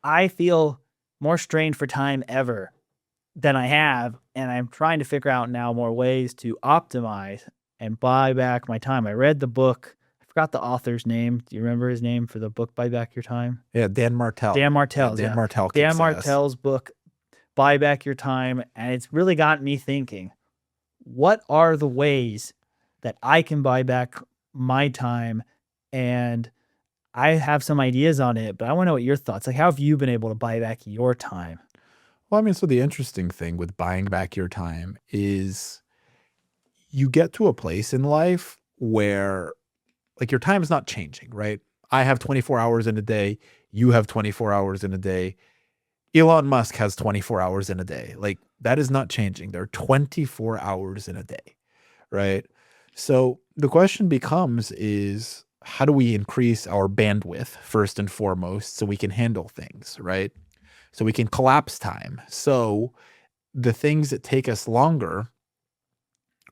I feel more strained for time ever than I have, and I'm trying to figure out now more ways to optimize and buy back my time. I read the book. I forgot the author's name. Do you remember his name for the book Buy Back Your Time? Yeah, Dan Martell. Dan Yeah, Martell's, Dan yeah. Martell Dan kicks ass. Martell's book Buy Back Your Time, and it's really got me thinking, what are the ways that I can buy back my time? And I have some ideas on it, but I want to know what your thoughts. Like, how have you been able to buy back your time? Well, I mean, so the interesting thing with buying back your time is you get to a place in life where like your time is not changing, right? I have 24 hours in a day. You have 24 hours in a day. Elon Musk has 24 hours in a day. Like that is not changing. There are 24 hours in a day, right? So the question becomes is how do we increase our bandwidth first and foremost so we can handle things, right? So we can collapse time. So the things that take us longer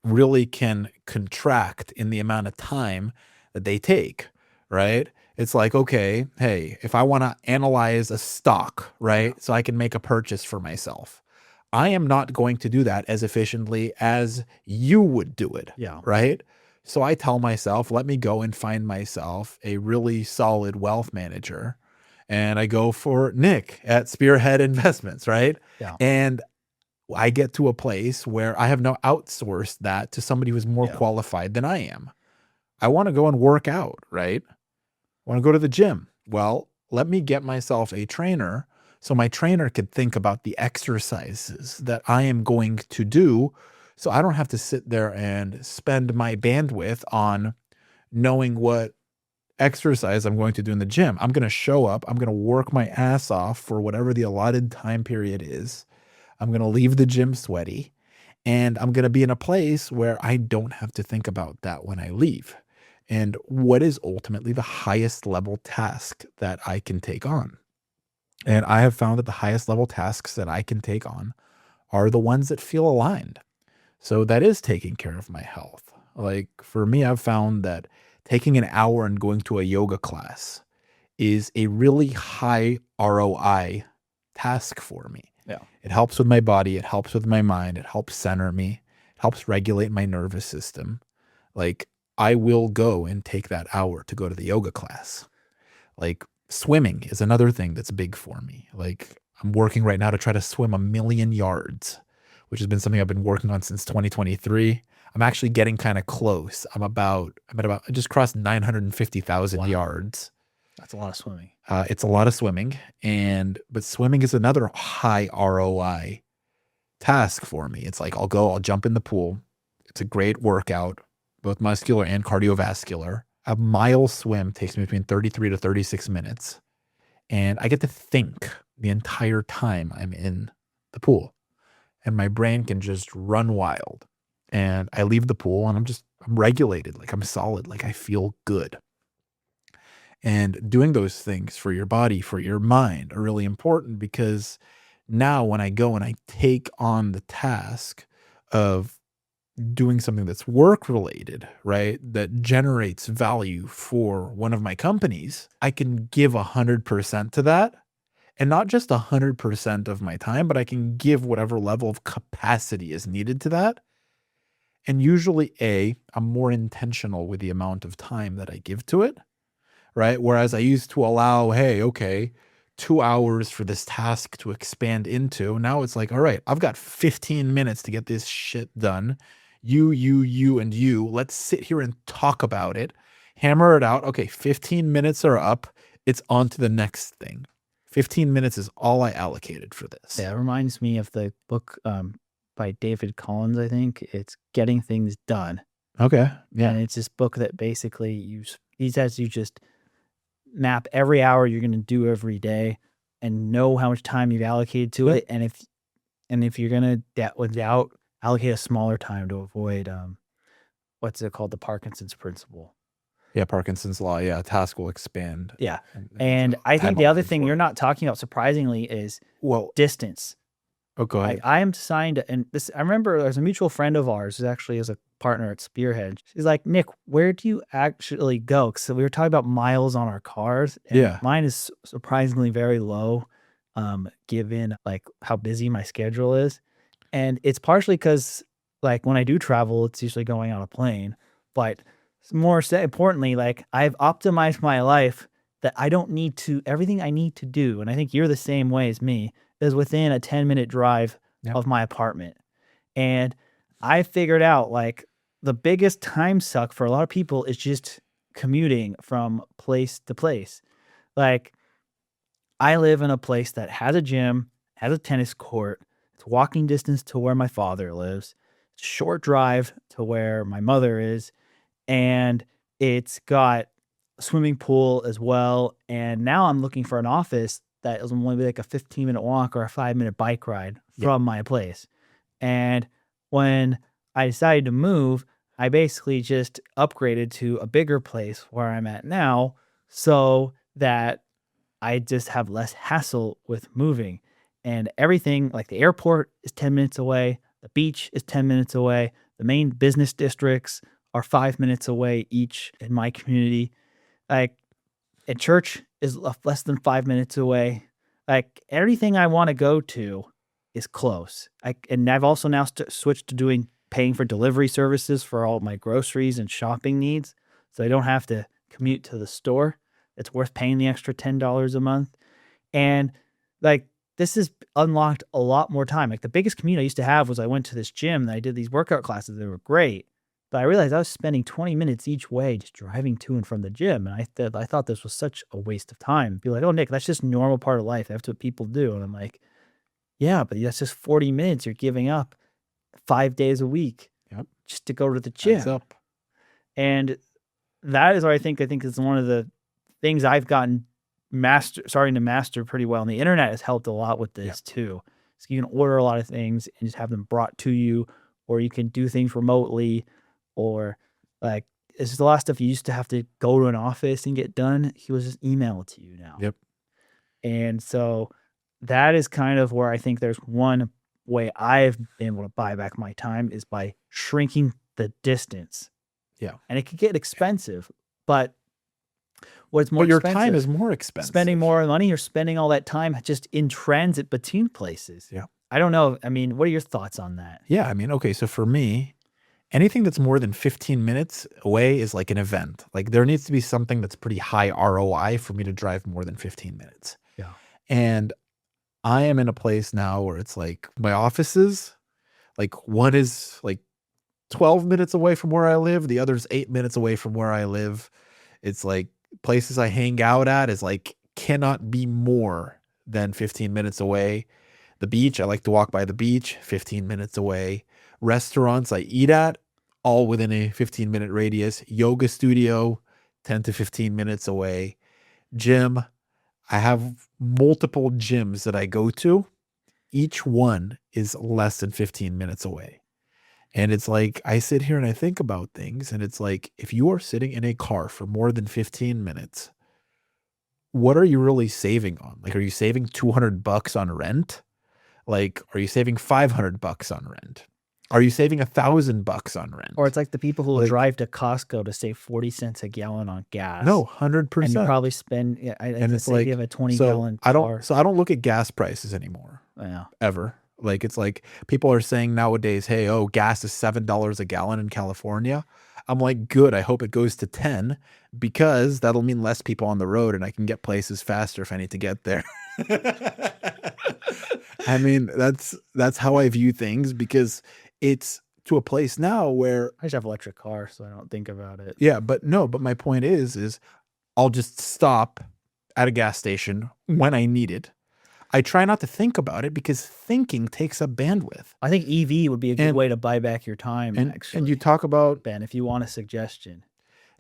really can contract in the amount of time that they take, right? It's like, okay, hey, if I want to analyze a stock, Yeah. right, so I can make a purchase for myself, I am not going to do that as efficiently as you would do it, Yeah. right? So I tell myself, let me go and find myself a really solid wealth manager. And I go for Nick at Spearhead Investments, right? Yeah. And I get to a place where I have now outsourced that to somebody who's more Yeah. qualified than I am. I want to go and work out, right? I want to go to the gym. Well, let me get myself a trainer so my trainer could think about the exercises that I am going to do. So I don't have to sit there and spend my bandwidth on knowing what exercise I'm going to do in the gym. I'm going to show up. I'm going to work my ass off for whatever the allotted time period is. I'm going to leave the gym sweaty and I'm going to be in a place where I don't have to think about that when I leave. And what is ultimately the highest level task that I can take on? And I have found that the highest level tasks that I can take on are the ones that feel aligned. So that is taking care of my health. Like for me, I've found that taking an hour and going to a yoga class is a really high ROI task for me. Yeah. It helps with my body. It helps with my mind. It helps center me. It helps regulate my nervous system. Like I will go and take that hour to go to the yoga class. Like swimming is another thing that's big for me. Like I'm working right now to try to swim 1,000,000 yards, which has been something I've been working on since 2023. I'm actually getting kind of close. I'm at about, I just crossed 950,000 Wow. yards. That's a lot of swimming. It's a lot of swimming, but swimming is another high ROI task for me. It's like I'll jump in the pool. It's a great workout, both muscular and cardiovascular. A mile swim takes me between 33 to 36 minutes, and I get to think the entire time I'm in the pool, and my brain can just run wild. And I leave the pool, and I'm regulated, like I'm solid, like I feel good. And doing those things for your body, for your mind are really important because now when I go and I take on the task of doing something that's work related, right? That generates value for one of my companies, I can give 100% to that. And not just 100% of my time, but I can give whatever level of capacity is needed to that. And usually, I'm more intentional with the amount of time that I give to it, right? Whereas I used to allow, hey, okay, 2 hours for this task to expand into. Now it's like, all right, I've got 15 minutes to get this shit done. You, and you. Let's sit here and talk about it, hammer it out. Okay, 15 minutes are up. It's on to the next thing. 15 minutes is all I allocated for this. Yeah, it reminds me of the book by David Collins, I think. It's Getting Things Done. Okay. Yeah. And it's this book that basically he says you just map every hour you're going to do every day and know how much time you've allocated to it. And if you're going to without allocate a smaller time to avoid what's it called, the Parkinson's principle. Yeah, Parkinson's law. Yeah, a task will expand. Yeah. And I think the other thing you're not talking about, surprisingly, is distance. Oh, go ahead. I am signed, and this, I remember there's a mutual friend of ours who actually is a partner at Spearhead. She's like, Nick, where do you actually go? So we were talking about miles on our cars. And Yeah. Mine is surprisingly very low. given like how busy my schedule is. And it's partially because like when I do travel, it's usually going on a plane. But importantly, like I've optimized my life that I don't need to everything I need to do, and I think you're the same way as me, is within a 10-minute drive Yep. of my apartment. And I figured out like the biggest time suck for a lot of people is just commuting from place to place. Like I live in a place that has a gym, has a tennis court. It's walking distance to where my father lives. Short drive to where my mother is, and it's got a swimming pool as well. And now I'm looking for an office that is only like a 15-minute walk or a 5-minute bike ride Yep. from my place. And when I decided to move, I basically just upgraded to a bigger place where I'm at now so that I just have less hassle with moving. And everything, like the airport is 10 minutes away, the beach is 10 minutes away, the main business districts are 5 minutes away each in my community. Like, a church is less than 5 minutes away. Like, everything I want to go to is close. And I've also now switched to paying for delivery services for all my groceries and shopping needs, so I don't have to commute to the store. It's worth paying the extra $10 a month. And like this has unlocked a lot more time. Like the biggest commute I used to have was I went to this gym and I did these workout classes. They were great. But I realized I was spending 20 minutes each way just driving to and from the gym. And I thought this was such a waste of time. Be like, oh, Nick, that's just a normal part of life. That's what people do. And I'm like, yeah, but that's just 40 minutes you're giving up 5 days a week Yep. just to go to the Adds gym. up. And that is what I think is one of the things I've gotten starting to master pretty well. And the internet has helped a lot with this too. So you can order a lot of things and just have them brought to you, or you can do things remotely, or like it's just a lot of stuff you used to have to go to an office and get done. He was just email it to you now. Yep. And so that is kind of where I think there's one way I've been able to buy back my time is by shrinking the distance. Yeah. And it could get expensive, but what's more But your expensive? time is more expensive. Spending more money or spending all that time just in transit between places. Yeah. I don't know. I mean, what are your thoughts on that? Yeah. I mean, okay. So for me, anything that's more than 15 minutes away is like an event. Like there needs to be something that's pretty high ROI for me to drive more than 15 minutes. Yeah. And I am in a place now where it's like my offices, like one is like 12 minutes away from where I live. The other's 8 minutes away from where I live. It's like places I hang out at is like cannot be more than 15 minutes away. The beach, I like to walk by the beach, 15 minutes away. Restaurants I eat at, all within a 15-minute radius. Yoga studio, 10 to 15 minutes away. Gym, I have multiple gyms that I go to. Each one is less than 15 minutes away. And it's like, I sit here and I think about things, and it's like, if you are sitting in a car for more than 15 minutes, what are you really saving on? Like, are you saving $200 on rent? Like, are you saving $500 on rent? Are you saving $1,000 on rent? Or it's like the people who will drive to Costco to save 40 cents a gallon on gas. No, 100%. And you probably spend, and it's like, you have a 20-gallon car. I don't look at gas prices anymore. Yeah. Ever. Like, it's like people are saying nowadays, hey, oh, gas is $7 a gallon in California. I'm like, good. I hope it goes to 10 because that'll mean less people on the road and I can get places faster if I need to get there. I mean, that's how I view things, because it's to a place now where I just have an electric car, so I don't think about it. Yeah, but my point is I'll just stop at a gas station when I need it. I try not to think about it because thinking takes up bandwidth. I think EV would be a good way to buy back your time, actually. And you talk about, Ben, if you want a suggestion.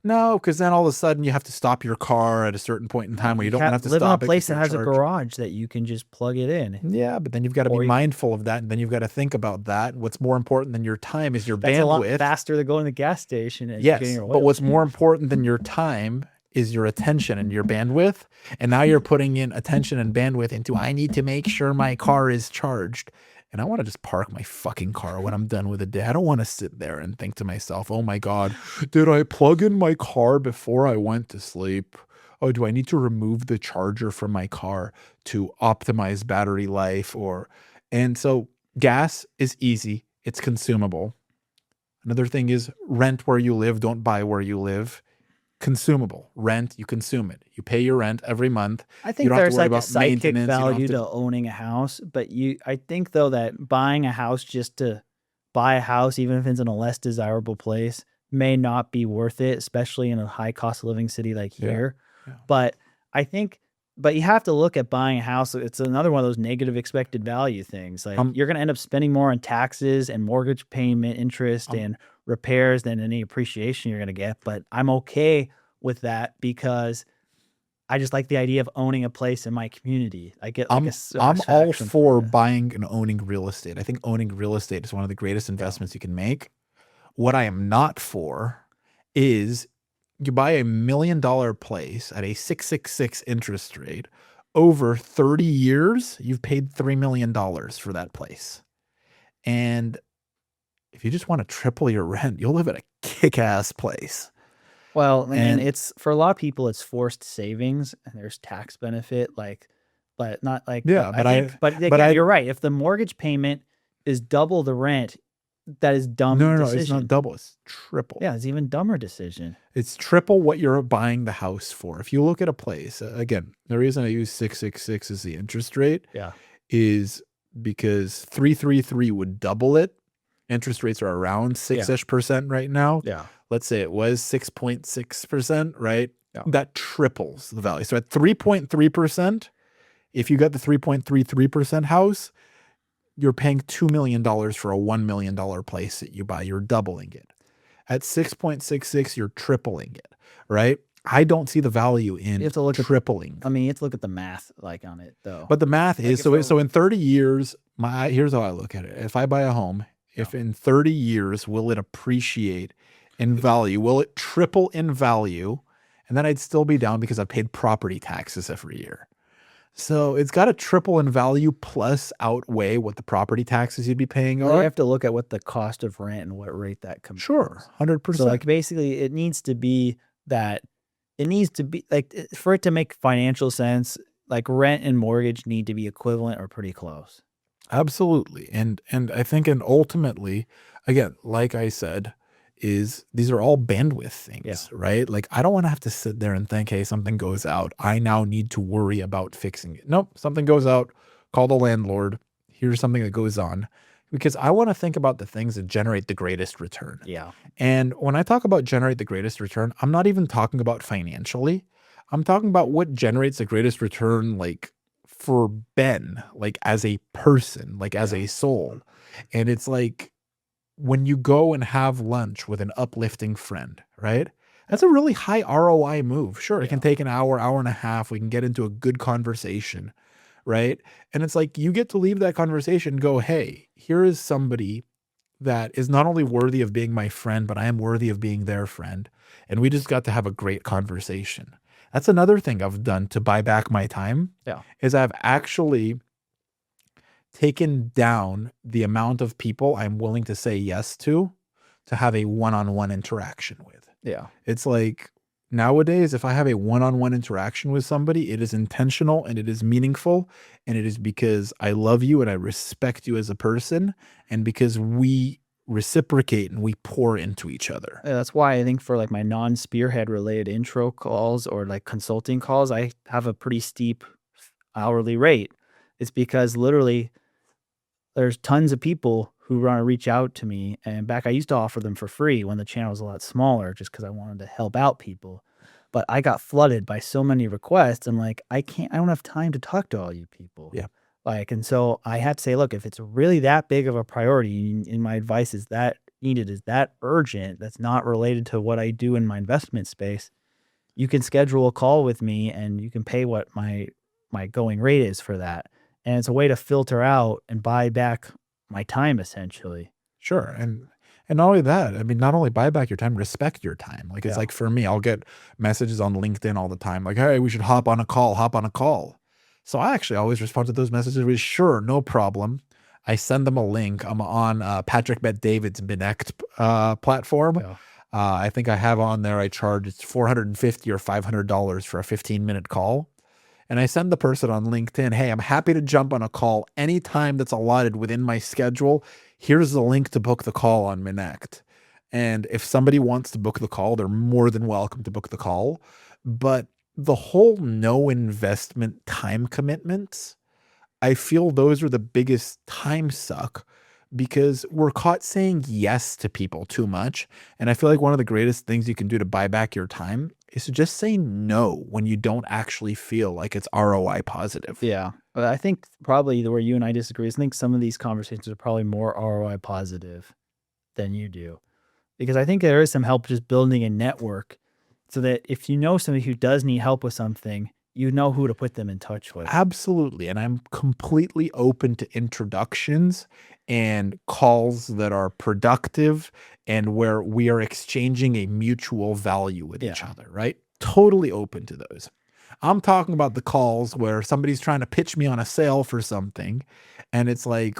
No, because then all of a sudden you have to stop your car at a certain point in time where you don't have to live stop in a place that has a garage that you can just plug it in. Yeah, but then you've got to be mindful of that, and then you've got to think about that. What's more important than your time is your bandwidth. That's a lot faster than going to the gas station and yes, getting your oil. But what's more important than your time is your attention and your bandwidth. And now you're putting in attention and bandwidth into, I need to make sure my car is charged. And I want to just park my fucking car when I'm done with the day. I don't want to sit there and think to myself, oh my God, did I plug in my car before I went to sleep? oh, do I need to remove the charger from my car to optimize battery life? And so gas is easy. It's consumable. Another thing is rent where you live. Don't buy where you live. Consumable. Rent, you consume it. You pay your rent every month. I You think don't have to there's worry like a about psychic maintenance. You don't have value to. to owning a house, but I think though that buying a house just to buy a house, even if it's in a less desirable place, may not be worth it, especially in a high cost of living city like Yeah. here. Yeah. But I think, but you have to look at buying a house. It's another one of those negative expected value things. Like you're going to end up spending more on taxes and mortgage payment, interest, and repairs than any appreciation you're going to get. But I'm okay with that because I just like the idea of owning a place in my community. I get like I'm a all satisfaction for from it. buying and owning real estate. I think owning real estate is one of the greatest investments you can make. What I am not for is you buy $1 million place at a 6.66 interest rate. Over 30 years, you've paid $3 million for that place. And if you just want to triple your rent, you'll live at a kick-ass place. Well, and And it's for a lot of people, it's forced savings and there's tax benefit, but not like, yeah, but I think, but again, you're right. If the mortgage payment is double the rent, that is dumb no, decision. it's not double, it's triple. Yeah, it's even dumber decision. It's triple what you're buying the house for. If you look at a place, again, the reason I use 6.66 as the interest rate is because 3.33 would double it. Interest rates are around 6-ish% right now. Yeah. Let's say it was 6.6%, right? Yeah. That triples the value. So at 3.3%, if you got the 3.33% house, you're paying $2 million for a $1 million place that you buy. You're doubling it. At 6.66, you're tripling it, right? I don't see the value in you have to look tripling. You have to look at the math like on it though. But the math is, so in 30 years, here's how I look at it. If I buy a home, if in 30 years, will it appreciate in value? Will it triple in value? And then I'd still be down because I've paid property taxes every year. So it's got to triple in value plus outweigh what the property taxes you'd be paying are. You have to look at what the cost of rent and what rate that comes. Sure, 100%. So like basically it needs to be like for it to make financial sense, like rent and mortgage need to be equivalent or pretty close. Absolutely. And I think, and ultimately, again, like I said, these are all bandwidth things, right? Like I don't want to have to sit there and think, hey, something goes out, I now need to worry about fixing it. Nope, something goes out, call the landlord, here's something that goes on, because I want to think about the things that generate the greatest return. Yeah. And when I talk about generate the greatest return, I'm not even talking about financially. I'm talking about what generates the greatest return, like for Ben, like as a person, like as a soul. And it's like, when you go and have lunch with an uplifting friend, right? That's a really high ROI move. Sure, it can take an hour, hour and a half. We can get into a good conversation, right? And it's like you get to leave that conversation and go, hey, here is somebody that is not only worthy of being my friend, but I am worthy of being their friend. And we just got to have a great conversation. That's another thing I've done to buy back my time. Is I've actually taken down the amount of people I'm willing to say yes to have a one-on-one interaction with. Yeah. It's like nowadays, if I have a one-on-one interaction with somebody, it is intentional and it is meaningful. And it is because I love you and I respect you as a person. And because we reciprocate and we pour into each other. Yeah, that's why I think for like my non-spearhead related intro calls or like consulting calls, I have a pretty steep hourly rate. It's because literally there's tons of people who want to reach out to me. And back, I used to offer them for free when the channel was a lot smaller, just because I wanted to help out people. But I got flooded by so many requests. I'm like, I don't have time to talk to all you people. Yeah. Like, and so I had to say, look, if it's really that big of a priority and my advice is that needed, is that urgent, that's not related to what I do in my investment space, you can schedule a call with me and you can pay what my going rate is for that. And it's a way to filter out and buy back my time, essentially. Sure. And not only that, I mean, not only buy back your time, respect your time. Like it's like for me, I'll get messages on LinkedIn all the time. Like, hey, we should hop on a call. So I actually always respond to those messages with sure, no problem. I send them a link. I'm on Patrick Bet David's Binect platform. I think I have on there, I charge it's $450 or $500 for a 15-minute call. And I send the person on LinkedIn, hey, I'm happy to jump on a call anytime that's allotted within my schedule. Here's the link to book the call on Minect. And if somebody wants to book the call, they're more than welcome to book the call. But the whole no investment time commitments, I feel those are the biggest time suck because we're caught saying yes to people too much. And I feel like one of the greatest things you can do to buy back your time is to just say no when you don't actually feel like it's ROI positive. Yeah. But I think probably where you and I disagree is I think some of these conversations are probably more ROI positive than you do. Because I think there is some help just building a network so that if you know somebody who does need help with something, you know who to put them in touch with. Absolutely. And I'm completely open to introductions and calls that are productive and where we are exchanging a mutual value with each other, right? Totally open to those. I'm talking about the calls where somebody's trying to pitch me on a sale for something. And it's like,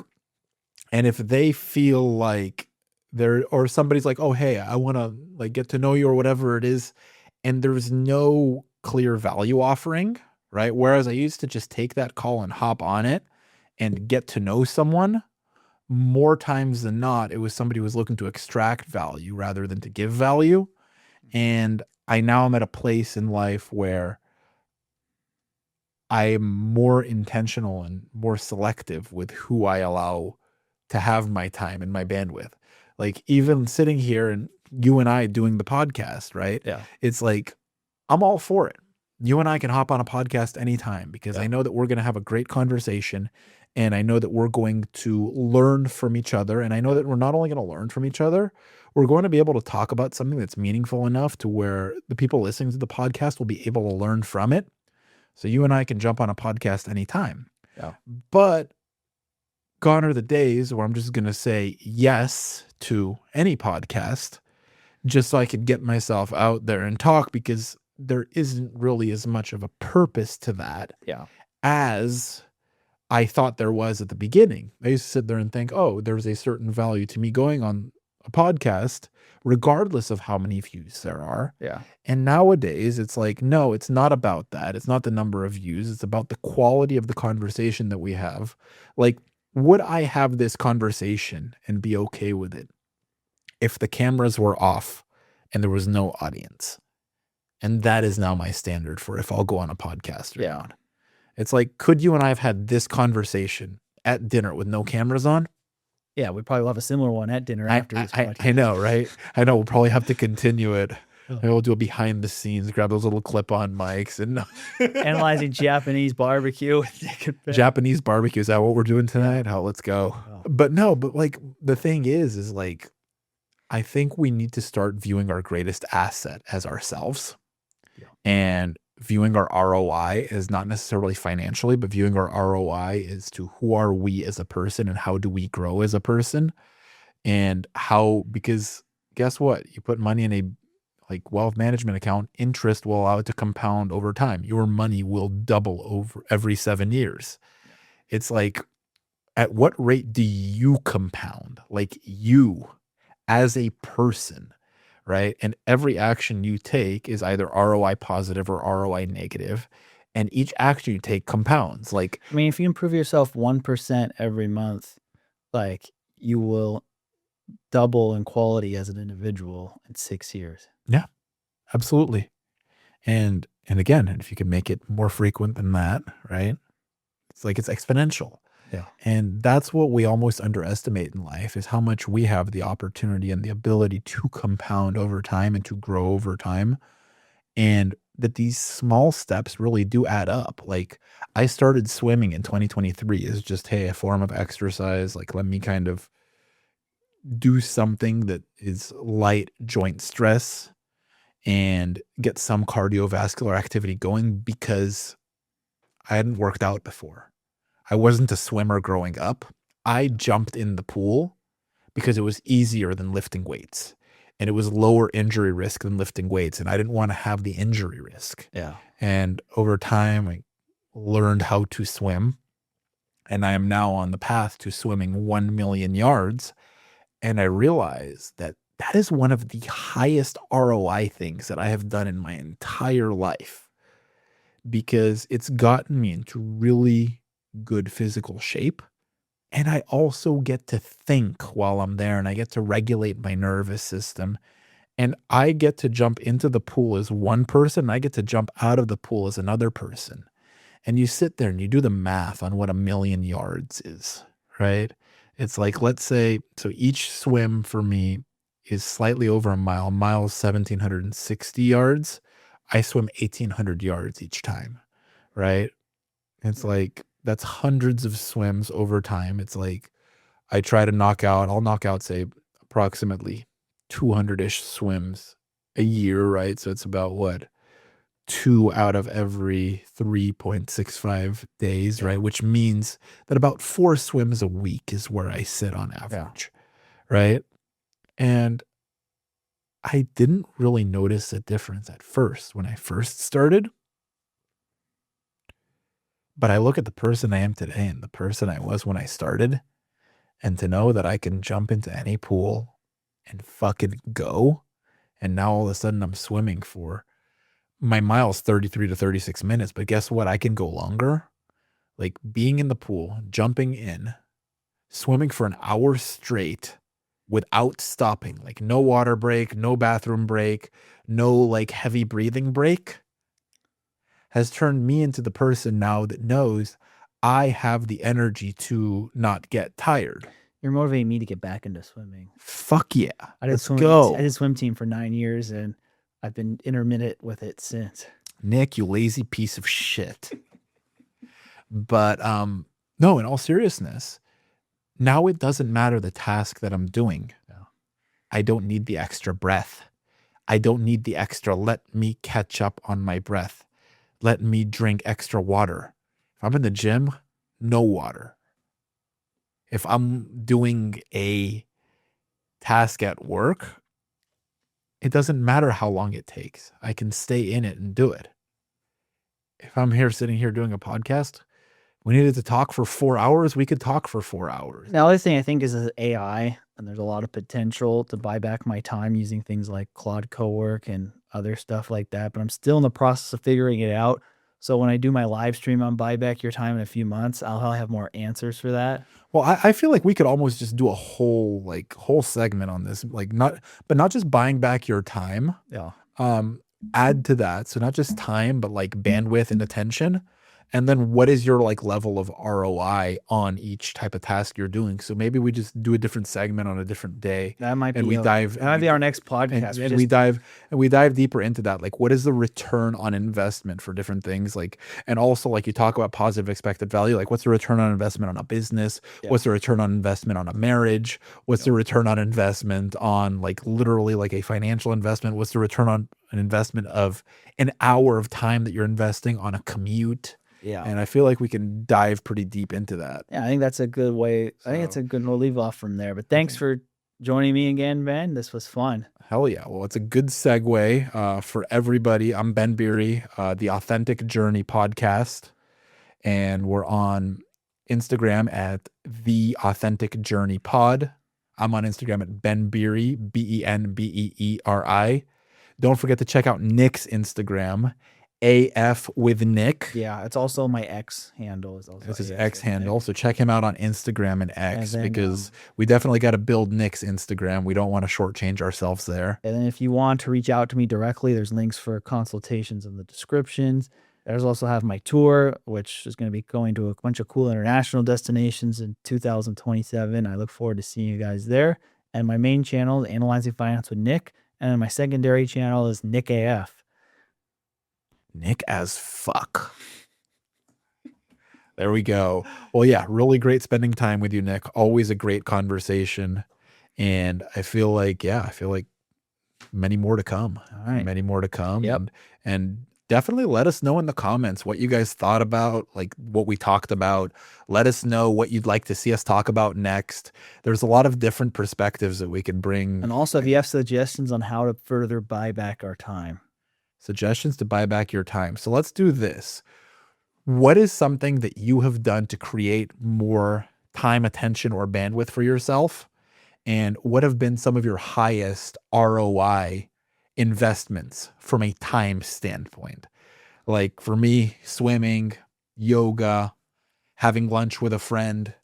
and if they feel like they're, or somebody's like, oh, hey, I want to like get to know you or whatever it is. And there's no clear value offering, right? Whereas I used to just take that call and hop on it and get to know someone. More times than not, it was somebody who was looking to extract value rather than to give value. And I now am at a place in life where I am more intentional and more selective with who I allow to have my time and my bandwidth. Like even sitting here and you and I doing the podcast, right? Yeah. It's like, I'm all for it. You and I can hop on a podcast anytime because I know that we're going to have a great conversation and I know that we're going to learn from each other. And I know that we're not only going to learn from each other, we're going to be able to talk about something that's meaningful enough to where the people listening to the podcast will be able to learn from it. So you and I can jump on a podcast anytime. Yeah. But gone are the days where I'm just going to say yes to any podcast just so I could get myself out there and talk because there isn't really as much of a purpose to that as I thought there was at the beginning. I used to sit there and think, oh, there's a certain value to me going on a podcast, regardless of how many views there are. Yeah. And nowadays it's like, no, it's not about that. It's not the number of views. It's about the quality of the conversation that we have. Like, would I have this conversation and be okay with it if the cameras were off and there was no audience? And that is now my standard for if I'll go on a podcast or not. It's like, could you and I have had this conversation at dinner with no cameras on? Yeah, we probably will have a similar one at dinner after this podcast. I know, right? I know we'll probably have to continue it. Maybe we'll do a behind the scenes, grab those little clip-on mics and analyzing Japanese barbecue. Japanese barbecue. Is that what we're doing tonight? Oh, let's go. But no, but like the thing is like, I think we need to start viewing our greatest asset as ourselves and viewing our ROI as not necessarily financially, but viewing our ROI as to who are we as a person and how do we grow as a person and how, because guess what? You put money in a like wealth management account, interest will allow it to compound over time. Your money will double over every 7 years. It's like, at what rate do you compound? Like you as a person, right? And every action you take is either ROI positive or ROI negative, and each action you take compounds. Like, I mean, if you improve yourself 1% every month, like you will double in quality as an individual in 6 years. Yeah, absolutely. And again, if you can make it more frequent than that, right? It's like it's exponential. Yeah. And that's what we almost underestimate in life is how much we have the opportunity and the ability to compound over time and to grow over time. And that these small steps really do add up. Like I started swimming in 2023 as just, hey, a form of exercise. Like, let me kind of do something that is light joint stress and get some cardiovascular activity going because I hadn't worked out before. I wasn't a swimmer growing up. I jumped in the pool because it was easier than lifting weights and it was lower injury risk than lifting weights. And I didn't want to have the injury risk. Yeah. And over time, I learned how to swim and I am now on the path to swimming 1 million yards. And I realized that that is one of the highest ROI things that I have done in my entire life because it's gotten me into really good physical shape. And I also get to think while I'm there and I get to regulate my nervous system. And I get to jump into the pool as one person. And I get to jump out of the pool as another person. And you sit there and you do the math on what 1,000,000 yards is, right? It's like, let's say, so each swim for me is slightly over a mile. A mile is 1,760 yards. I swim 1,800 yards each time, right? It's like, that's hundreds of swims over time. It's like, I'll knock out, say, approximately 200-ish swims a year, right? So it's about what? 2 out of every 3.65 days, right? Which means that about 4 swims a week is where I sit on average, right? And I didn't really notice a difference at first when I first started. But I look at the person I am today and the person I was when I started, and to know that I can jump into any pool and fucking go, and now all of a sudden I'm swimming for my mile's 33 to 36 minutes, but guess what? I can go longer. Like being in the pool, jumping in, swimming for an hour straight without stopping, like no water break, no bathroom break, no like heavy breathing break, has turned me into the person now that knows I have the energy to not get tired. You're motivating me to get back into swimming. Fuck yeah. I did Let's swim. go. I did swim team for 9 years, and I've been intermittent with it since. Nick, you lazy piece of shit. But no, in all seriousness, now it doesn't matter the task that I'm doing. No. I don't need the extra breath. I don't need the extra, let me catch up on my breath. Let me drink extra water. If I'm in the gym, no water. If I'm doing a task at work, it doesn't matter how long it takes. I can stay in it and do it. If I'm here sitting here doing a podcast, we needed to talk for 4 hours, we could talk for 4 hours. The other thing I think is AI, and there's a lot of potential to buy back my time using things like Claude Cowork and other stuff like that. But I'm still in the process of figuring it out. So when I do my live stream on Buy Back Your Time in a few months, I'll have more answers for that. Well, I feel like we could almost just do a whole segment on this, like not just buying back your time. Yeah. Add to that, so not just time, but like bandwidth and attention. And then what is your like level of ROI on each type of task you're doing? So maybe we just do a different segment on a different day. That might and be that might be our next podcast. and we dive deeper into that. Like, what is the return on investment for different things? Like, and also like you talk about positive expected value. Like, what's the return on investment on a business? Yeah. What's the return on investment on a marriage? What's the return on investment on like literally like a financial investment? What's the return on an investment of an hour of time that you're investing on a commute? Yeah. And I feel like we can dive pretty deep into that. Yeah, I think that's a good way. I think it's a good, we'll leave off from there. But thanks for joining me again, Ben. This was fun. Hell yeah. Well, it's a good segue for everybody. I'm Ben Beery, the Authentic Journey podcast. And we're on Instagram at The Authentic Journey Pod. I'm on Instagram at Ben Beery, BenBeeri. Don't forget to check out Nick's Instagram, AF with Nick. Yeah, it's also my X handle. It's his X handle. So check him out on Instagram and X, then, because we definitely got to build Nick's Instagram. We don't want to shortchange ourselves there. And then if you want to reach out to me directly, there's links for consultations in the descriptions. There's also have my tour, which is going to be going to a bunch of cool international destinations in 2027. I look forward to seeing you guys there. And my main channel is Analyzing Finance with Nick. And then my secondary channel is Nick AF. Nick as fuck. There we go. Well, yeah, really great spending time with you, Nick. Always a great conversation. And I feel like many more to come. All right. Many more to come. Yep. And definitely let us know in the comments what you guys thought about, like what we talked about. Let us know what you'd like to see us talk about next. There's a lot of different perspectives that we can bring. And also, if you have suggestions on how to further buy back our time. Suggestions to buy back your time. So let's do this. What is something that you have done to create more time, attention, or bandwidth for yourself? And what have been some of your highest ROI investments from a time standpoint? Like for me, swimming, yoga, having lunch with a friend.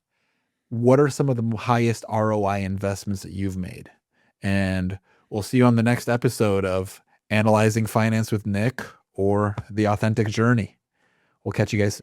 What are some of the highest ROI investments that you've made? And we'll see you on the next episode of Analyzing Finance with Nick or The Authentic Journey. We'll catch you guys.